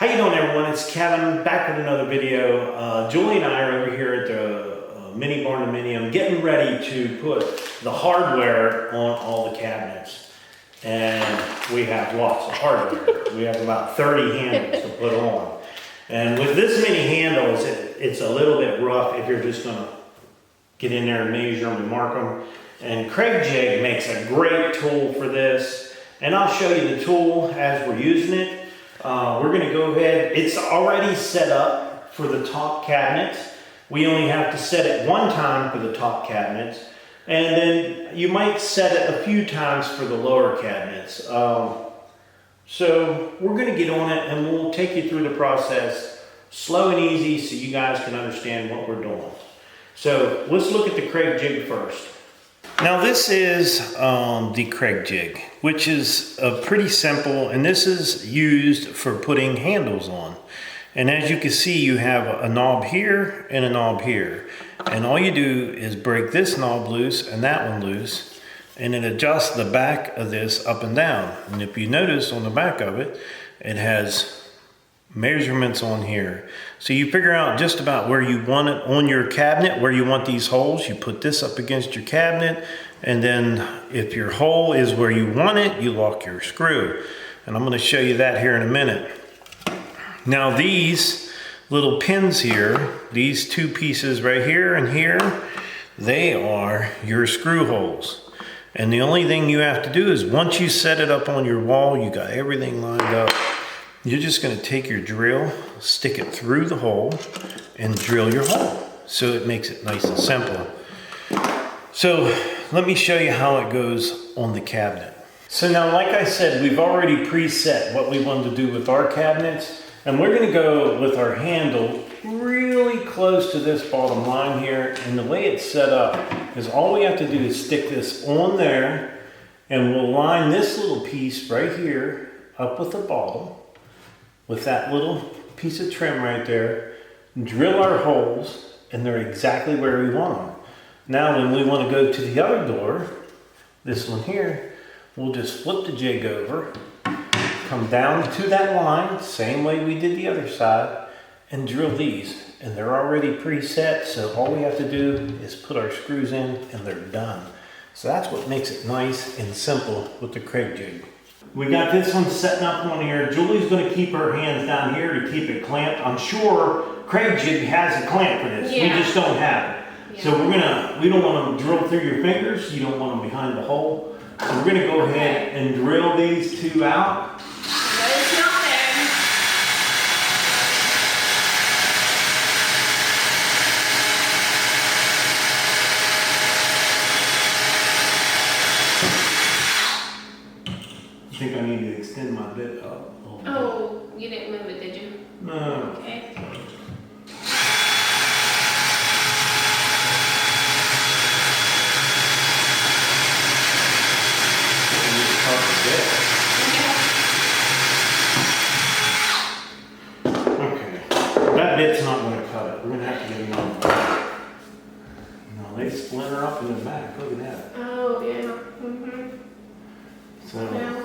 How you doing, everyone? It's Kevin back with another video. Julie and I are over here at the mini barndominium getting ready to put the hardware on all the cabinets. And we have lots of hardware. We have about 30 handles to put on. And with this many handles, it's a little bit rough if you're just gonna get in there and measure them and mark them. And Kreg Jig makes a great tool for this. And I'll show you the tool as we're using it. We're going to go ahead, it's already set up for the top cabinets. We only have to set it one time for the top cabinets. And then you might set it a few times for the lower cabinets. So we're going to get on it and we'll take you through the process slow and easy so you guys can understand what we're doing. So let's look at the Kreg Jig first. Now this is the Kreg Jig, which is pretty simple, and this is used for putting handles on. And as you can see, you have a knob here and a knob here. And all you do is break this knob loose and that one loose, and it adjusts the back of this up and down. And if you notice on the back of it, it has measurements on here. So you figure out just about where you want it on your cabinet, where you want these holes. You put this up against your cabinet, and then if your hole is where you want it, you lock your screw. And I'm going to show you that here in a minute. Now these little pins here, these two pieces right here and here, they are your screw holes. And the only thing you have to do is once you set it up on your wall, you got everything lined up. You're just going to take your drill, stick it through the hole, and drill your hole. So it makes it nice and simple. So let me show you how it goes on the cabinet. So now, like I said, we've already preset what we wanted to do with our cabinets. And we're going to go with our handle really close to this bottom line here. And the way it's set up is all we have to do is stick this on there. And we'll line this little piece right here up with the bottom, with that little piece of trim right there, drill our holes, and they're exactly where we want them. Now when we want to go to the other door, this one here, we'll just flip the jig over, come down to that line, same way we did the other side, and drill these. And they're already preset, so all we have to do is put our screws in and they're done. So that's what makes it nice and simple with the Kreg Jig. We got this one setting up on here. Julie's going to keep her hands down here to keep it clamped. I'm sure Kreg Jig has a clamp for this. Yeah. We just don't have it. Yeah. So we don't want them to drill through your fingers. You don't want them behind the hole. So we're going to go ahead and drill these two out. I think I need to extend my bit up. Oh, you didn't move it, did you? No. Okay. Okay. That bit's not going to cut it. We're going to have to get another one. No, they splinter up in the back. Look at that. Oh, yeah. Mm-hmm. So. Yeah.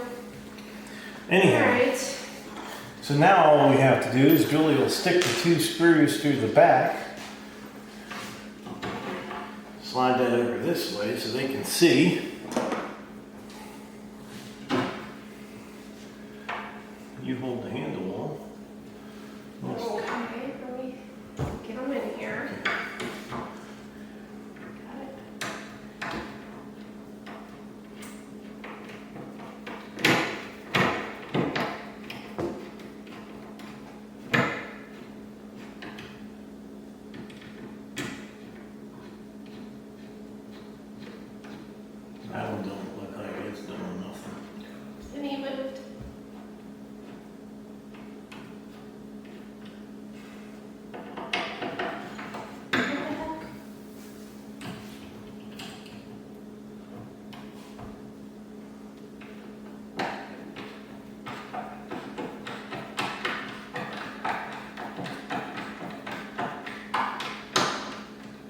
Anyhow, right. So now all we have to do is Julie will stick the two screws through the back. Slide that over this way so they can see. You hold the handle on. Okay, let me get them in here. That one don't look like it's doing nothing. And he moved.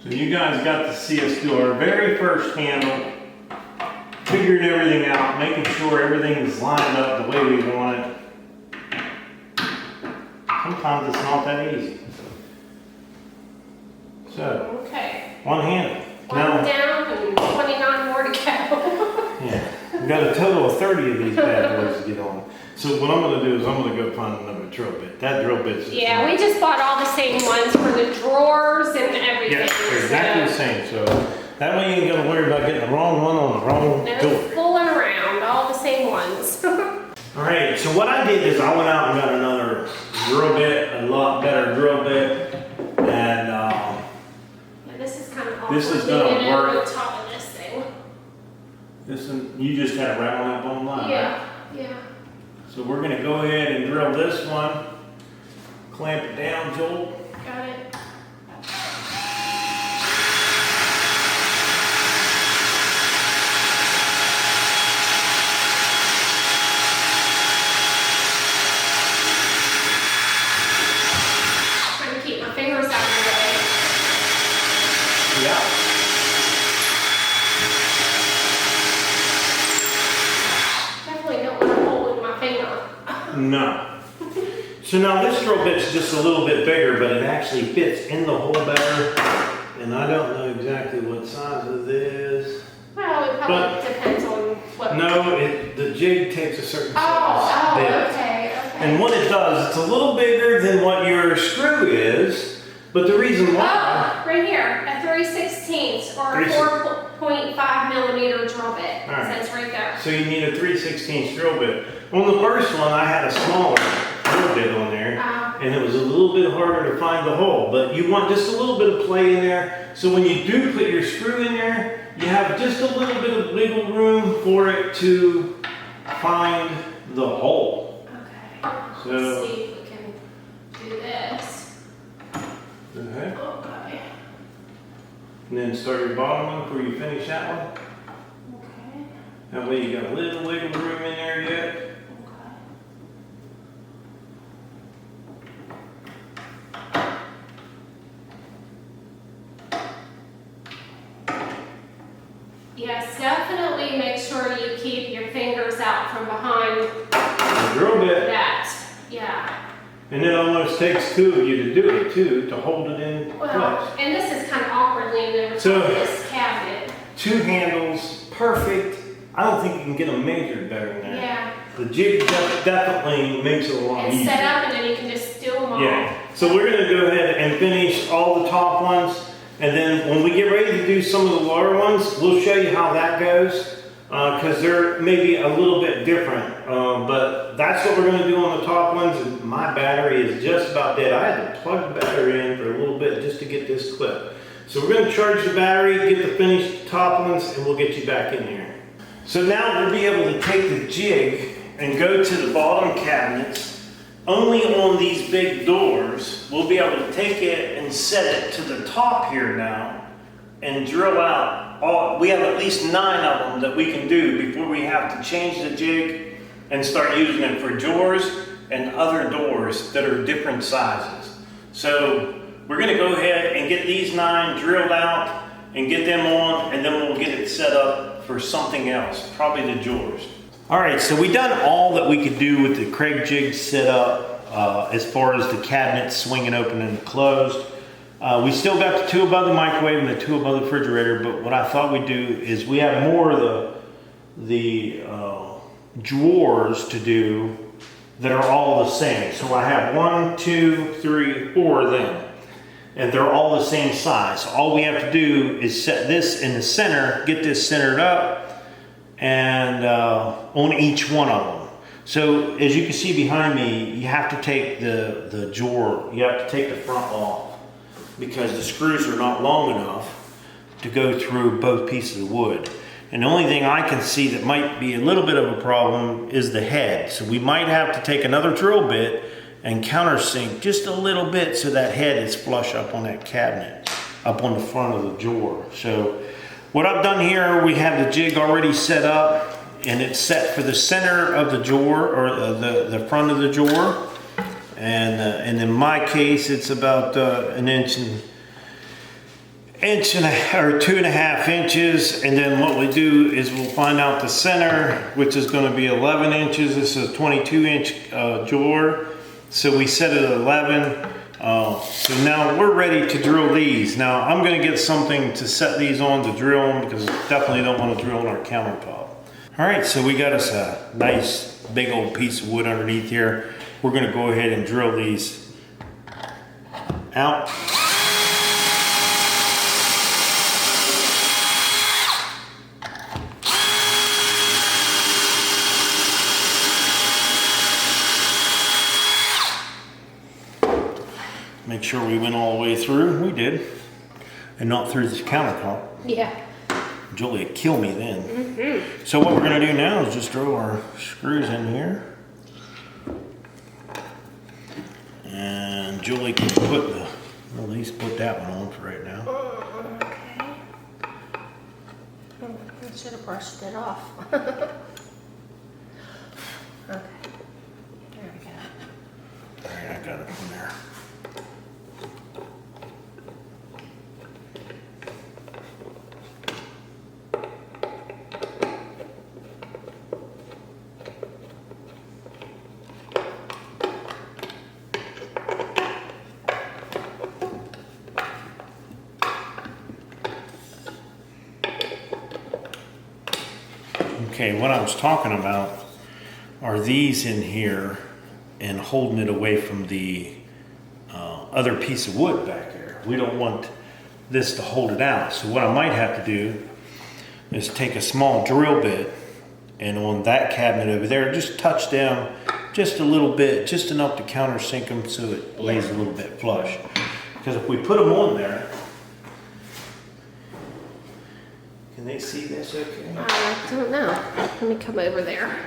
So you guys got to see us do our very first handle, figuring everything out, making sure everything is lined up the way we want it. Sometimes it's not that easy. So, Okay. one handle. One Now, down and 29 more to go. yeah, we've got a total of 30 of these bad boys to get on. So what I'm gonna do is I'm gonna go find another drill bit. That drill bit's Yeah, we just bought all the same ones for the drawers and everything. yeah, they're exactly the same. So that way you ain't gonna worry about getting the wrong one on the wrong No door. fooling around, all the same ones. All right, so what I did is I went out and got another drill bit, a lot better drill bit, and Yeah, this is kind of awkward. This is gonna being work. over the top of this thing. this one, you just had it right on that bone line, right? Yeah, yeah. So we're gonna go ahead and drill this one, clamp it down, Joel. Got it. Trying to keep my fingers out of the way. Yeah. Definitely don't want to hold with my finger. No. So now this drill bit's just a little bit bigger, but it actually fits in the hole better. And I don't know exactly what size it is. Well, it probably depends on what. No, the jig takes a certain size Oh, bit. okay, okay. And what it does, it's a little bigger than what your screw is, but the reason why. Oh, right here, a 3/16 or a 3/16. 4.5 millimeter drill bit. All right. It says right there. So you need a 3/16 drill bit. On the first one, I had a smaller drill bit on there, and it was a little bit harder to find the hole. But you want just a little bit of play in there, so when you do put your screw in there, you have just a little bit of wiggle room for it to find the hole. Okay. So- Let's see if we can do this. Okay. Okay. And then start your bottom one before you finish that one. Okay. That way you got a little wiggle room in there yet. Okay. Yes, definitely make sure you keep your fingers out from behind The drill bit. that. Yeah. And it almost takes two of you to do it too, to hold it in Well, place. and this is kind of awkwardly in the So- this cabinet. Two handles, perfect. I don't think you can get them measured better than that. Yeah. The jig definitely makes it a lot It's easier. set up and then you can just do them all. Yeah. So we're gonna go ahead and finish all the top ones, and then when we get ready to do some of the lower ones, we'll show you how that goes, because they're maybe a little bit different. But that's what we're gonna do on the top ones. And my battery is just about dead. I had to plug the battery in for a little bit just to get this clip. So we're gonna charge the battery, get the finished top ones, and we'll get you back in here. So now we'll be able to take the jig and go to the bottom cabinets. Only on these big doors, we'll be able to take it and set it to the top here now and drill out all, we have at least 9 of them that we can do before we have to change the jig and start using it for drawers and other doors that are different sizes. So we're gonna go ahead and get these 9 drilled out and get them on, and then we'll get it set up for something else, probably the drawers. All right, so we done all that we could do with the Kreg Jig set up as far as the cabinets swinging open and closed. We still got the 2 above the microwave and the 2 above the refrigerator, but what I thought we'd do is we have more of the drawers to do that are all the same. So I have 1, 2, 3, 4 of them, and they're all the same size. So all we have to do is set this in the center, get this centered up, and on each one of them. So as you can see behind me, you have to take the drawer, you have to take the front off because the screws are not long enough to go through both pieces of wood. And the only thing I can see that might be a little bit of a problem is the head. So we might have to take another drill bit and countersink just a little bit so that head is flush up on that cabinet, up on the front of the drawer. So what I've done here, we have the jig already set up, and it's set for the center of the drawer, or the front of the drawer. And in my case, it's about an inch and or 2.5 inches. And then what we do is we'll find out the center, which is going to be 11 inches. This is a 22-inch drawer, So we set it at 11. So now we're ready to drill these. Now I'm gonna get something to set these on to drill them because definitely don't want to drill on our countertop. All right, so we got us a nice big old piece of wood underneath here. We're gonna go ahead and drill these out. Make sure we went all the way through. We did. And not through this countertop. Yeah. Julie would kill me then. So what we're gonna do now is just throw our screws in here. And Julie can put the, well, at least put that one on for right now. Okay. I should have brushed it off. Okay. There we go. All right, I got it from there. Okay, what I was talking about are these in here and holding it away from the other piece of wood back there. We don't want this to hold it out. So what I might have to do is take a small drill bit and on that cabinet over there, just touch down just a little bit, just enough to countersink them so it lays a little bit flush. Because if we put them on there, can they see this okay? I don't know. Let me come over there.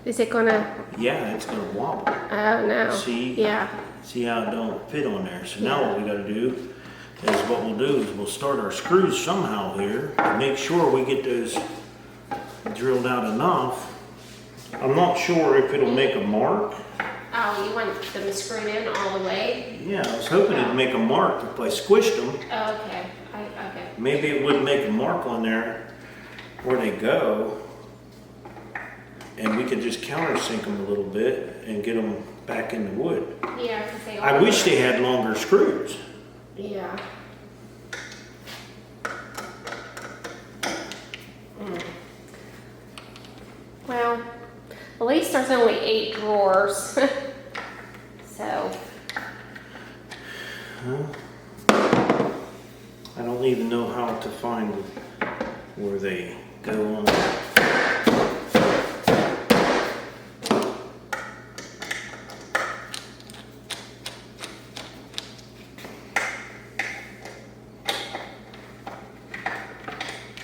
Is it gonna? Yeah, it's gonna wobble. Oh no. See? Yeah. See how it don't fit on there. So now what we gotta do is what we'll do is we'll start our screws somehow here to make sure we get those drilled out enough. I'm not sure if it'll make a mark. Oh, you want them screwed in all the way? Yeah, I was hoping it'd make a mark if I squished them. Oh, okay. Okay. Maybe it wouldn't make a mark on there where they go. And we could just countersink them a little bit and get them back in the wood. Yeah, because they are. I wish they had longer screws. Yeah. Well, at least there's only 8 drawers. So. I don't even know how to find where they go on.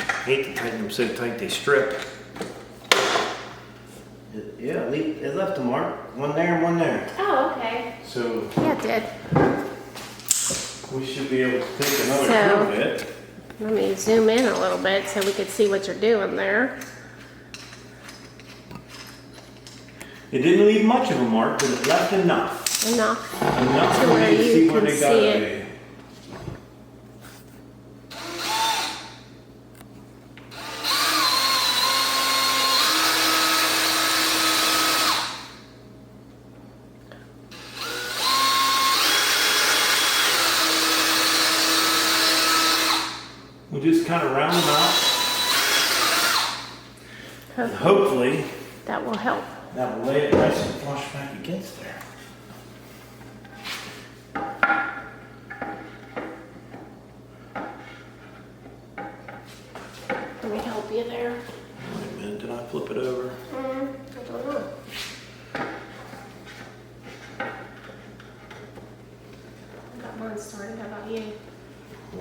I hate to tighten them so tight they strip. Yeah, it left a mark. One there and one there. Oh, okay. So Yeah, it did. we should be able to take another drill bit. Let me zoom in a little bit so we can see what you're doing there. It didn't leave much of a mark, but it left enough. Enough Enough to for where me to see you where can they see gotta it. be. We'll just kind of round them out. And hopefully That will help. that will lay it nice and flush back against there. Let me help you there. Wait a minute, did I flip it over? I don't know. I got mine started. How about you?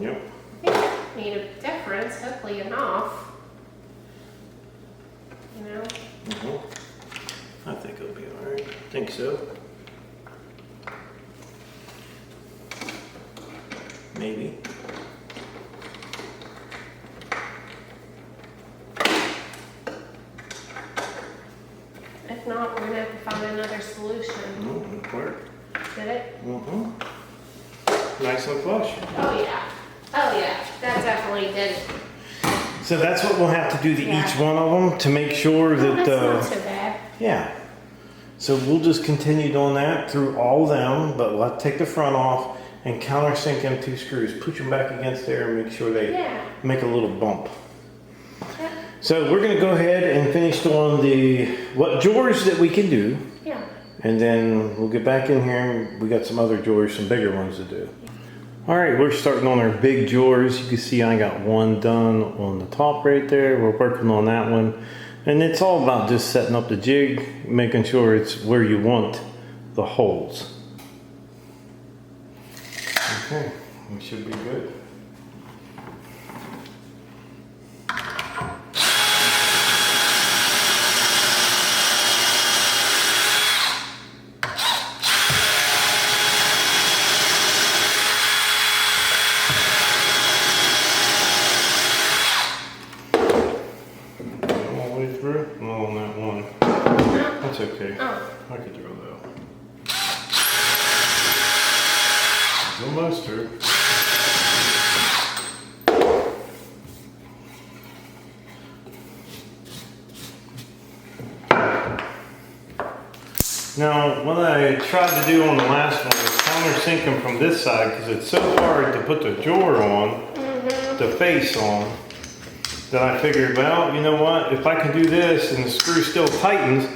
Yep. I think it made a difference, hopefully enough. You know? I think it'll be alright. Think so. Maybe. If not, we're gonna have to find another solution. It worked. Did it? Nice and flush. Oh yeah. Oh yeah. That definitely did it. So that's what we'll have to do to each one of them to make sure that. That's not so bad. Yeah. So we'll just continue doing that through all of them, but we'll have to take the front off and countersink them 2 screws. Push them back against there and make sure they make a little bump. Yeah. So we're gonna go ahead and finish doing what drawers that we can do. Yeah. And then we'll get back in here and we got some other drawers, some bigger ones to do. All right, we're starting on our big drawers. You can see I got one done on the top right there. We're working on that one. And it's all about just setting up the jig, making sure it's where you want the holes. Okay, we should be good. All on that one. That's okay. I could throw that one. Almost through. Now, what I tried to do on the last one was countersink them from this side because it's so hard to put the drawer on, the face on, that I figured, well, you know what? If I can do this and the screw still tightens,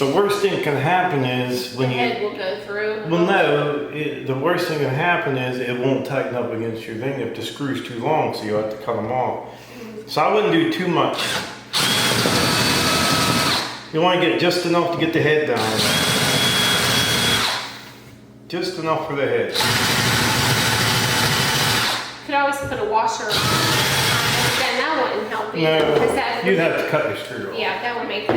the worst thing that can happen is when the head will go through. Well, no, the worst thing that can happen is it won't tighten up against your thing if the screw's too long, so you have to cut them off. So I wouldn't do too much. You want to get just enough to get the head down. Just enough for the head. You could always put a washer on. Then that wouldn't help you. No, you'd have to cut your screw off. Yeah, that would make the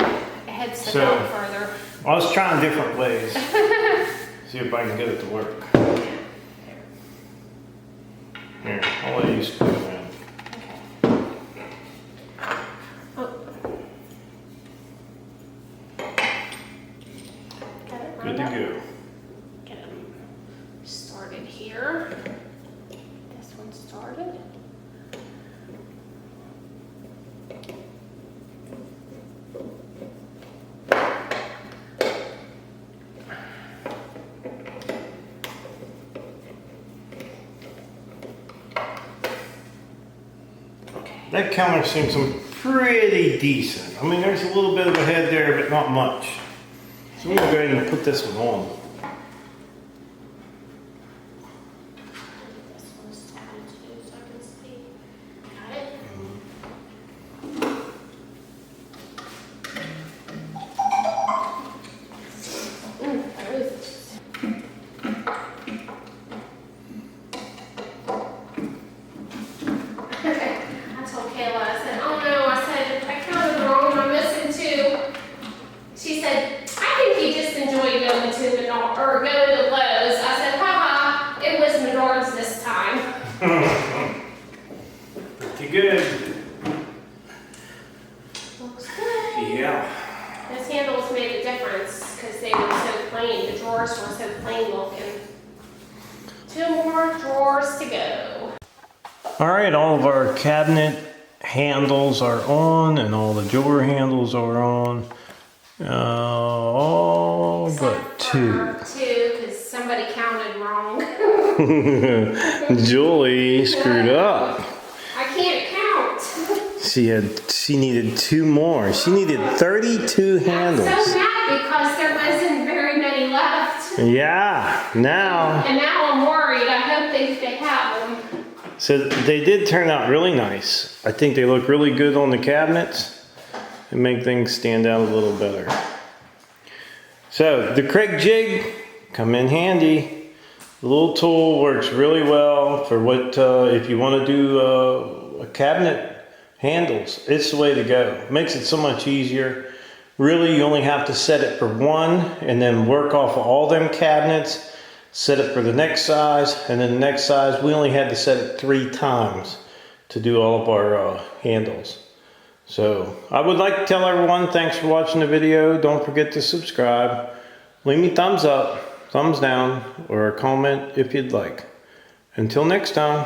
head stick out further. I was trying different ways. See if I can get it to work. Here, I'll let you screw it in. Good to go. Get them started here. This one started. That countersinks them pretty decent. I mean, there's a little bit of a head there, but not much. So we're going to go ahead and put this one on. This one started too, so I can see. Got it? There is. I told Kayla, I said, oh no, I said, I counted wrong, I'm missing 2. She said, I think you just enjoy going to Menards or going to Lowe's. I said, haha, it was Menards this time. Pretty good. Looks good. Yeah. Those handles made a difference because they were so plain. The drawers were so plain looking. 2 more drawers to go. All right, all of our cabinet handles are on and all the drawer handles are on. All but 2. 2, because somebody counted wrong. Julie screwed up. I can't count. She needed 2 more. She needed 32 handles. I'm so mad because there wasn't very many left. Yeah, now. And now I'm worried. I hope they have them. So they did turn out really nice. I think they look really good on the cabinets and make things stand out a little better. So the Kreg Jig come in handy. The little tool works really well for what if you want to do a cabinet handles. It's the way to go. Makes it so much easier. Really, you only have to set it for 1 and then work off of all them cabinets. Set it for the next size, and then the next size. We only had to set it 3 times to do all of our handles. So I would like to tell everyone thanks for watching the video. Don't forget to subscribe. Leave me thumbs up, thumbs down, or a comment if you'd like. Until next time.